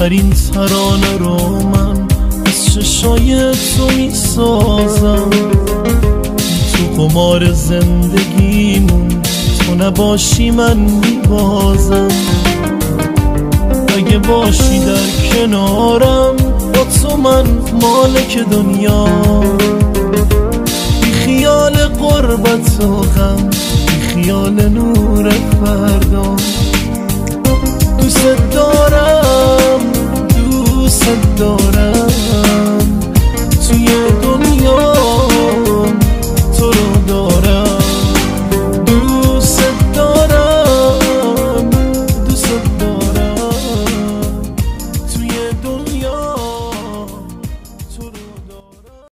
آخرین ترانه رو من از چشای تو میسازم. تو قمار زندگیمون تو نباشی من میبازم. اگه باشی در کنارم با تو من مالک دنیا. بی خیال قربت و غم، بی خیال نور فردا. دوست دارم دوست دارم